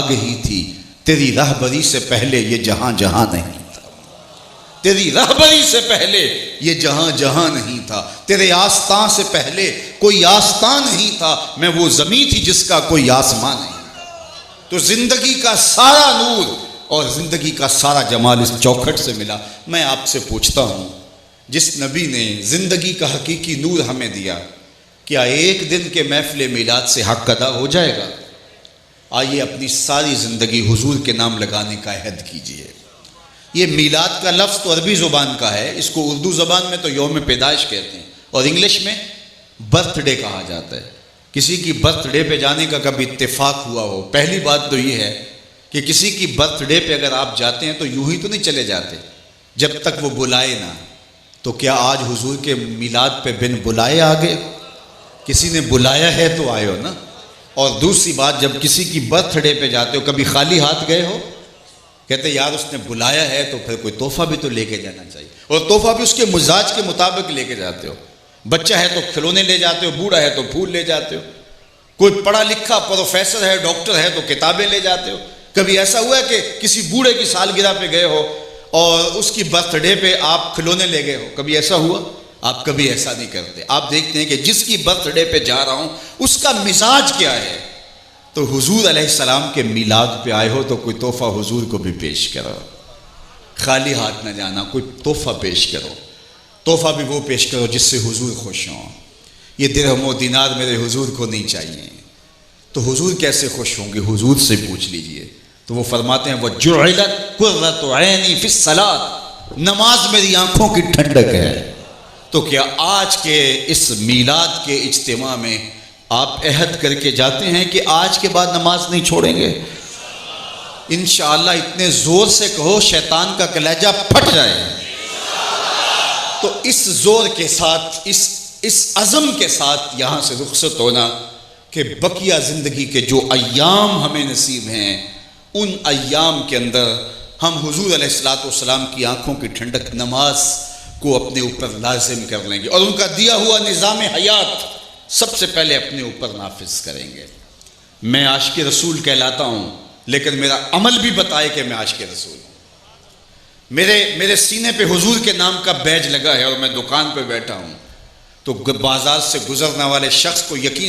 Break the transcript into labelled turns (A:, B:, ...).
A: گئی تھی، تیری رہبری سے پہلے یہ جہاں جہاں نہیں تھا، تیری رہبری سے پہلے یہ جہاں جہاں نہیں تھا، تیرے آستان سے پہلے کوئی آستان نہیں تھا، میں وہ زمین تھی جس کا کوئی آسمان نہیں تھا۔ تو زندگی کا سارا نور اور زندگی کا سارا جمال اس چوکھٹ سے ملا۔ میں آپ سے پوچھتا ہوں، جس نبی نے زندگی کا حقیقی نور ہمیں دیا، کیا ایک دن کے محفل میلاد سے حق ادا ہو جائے گا؟ آئیے اپنی ساری زندگی حضور کے نام لگانے کا عہد کیجئے۔ یہ میلاد کا لفظ تو عربی زبان کا ہے، اس کو اردو زبان میں تو یوم پیدائش کہتے ہیں، اور انگلش میں برتھ ڈے کہا جاتا ہے۔ کسی کی برتھ ڈے پہ جانے کا کبھی اتفاق ہوا ہو؟ پہلی بات تو یہ ہے کہ کسی کی برتھ ڈے پہ اگر آپ جاتے ہیں تو یوں ہی تو نہیں چلے جاتے جب تک وہ بلائے نہ۔ تو کیا آج حضور کے میلاد پہ بن بلائے آگے؟ کسی نے بلایا ہے تو آئے ہو نا۔ اور دوسری بات، جب کسی کی برتھ ڈے پہ جاتے ہو کبھی خالی ہاتھ گئے ہو؟ کہتے یار اس نے بلایا ہے تو پھر کوئی تحفہ بھی تو لے کے جانا چاہیے، اور تحفہ بھی اس کے مزاج کے مطابق لے کے جاتے ہو۔ بچہ ہے تو کھلونے لے جاتے ہو، بوڑھا ہے تو پھول لے جاتے ہو، کوئی پڑھا لکھا پروفیسر ہے، ڈاکٹر ہے تو کتابیں لے جاتے ہو۔ کبھی ایسا ہوا ہے کہ کسی بوڑھے کی سالگرہ پہ گئے ہو اور اس کی برتھ ڈے پہ آپ کھلونے لے گئے ہو؟ کبھی ایسا ہوا؟ آپ کبھی ایسا نہیں کرتے۔ آپ دیکھتے ہیں کہ جس کی برتھ ڈے پہ جا رہا ہوں اس کا مزاج کیا ہے۔ تو حضور علیہ السلام کے میلاد پہ آئے ہو تو کوئی تحفہ حضور کو بھی پیش کرو، خالی ہاتھ نہ جانا، کوئی تحفہ پیش کرو۔ تحفہ بھی وہ پیش کرو جس سے حضور خوش ہوں۔ یہ درہم و دینار میرے حضور کو نہیں چاہیے۔ تو حضور کیسے خوش ہوں گے؟ حضور سے پوچھ لیجئے۔ تو وہ فرماتے ہیں وَجُعِلَتْ قُرَّةُ عَيْنِي فِي الصَّلَاةِ، نماز میری آنکھوں کی ٹھنڈک ہے۔ تو کیا آج کے اس میلاد کے اجتماع میں آپ عہد کر کے جاتے ہیں کہ آج کے بعد نماز نہیں چھوڑیں گے؟ انشاءاللہ اتنے زور سے کہو شیطان کا کلیجہ پھٹ جائے۔ تو اس زور کے ساتھ، اس عزم کے ساتھ یہاں سے رخصت ہونا کہ بقیہ زندگی کے جو ایام ہمیں نصیب ہیں ان ایام کے اندر ہم حضور علیہ السلام کی آنکھوں کی ٹھنڈک نماز کو اپنے اوپر لازم کر لیں گے، اور ان کا دیا ہوا نظام حیات سب سے پہلے اپنے اوپر نافذ کریں گے۔ میں عاشق رسول کہلاتا ہوں، لیکن میرا عمل بھی بتائے کہ میں عاشق رسول ہوں۔ میرے سینے پہ حضور کے نام کا بیج لگا ہے اور میں دکان پہ بیٹھا ہوں، تو بازار سے گزرنے والے شخص کو یقین ہو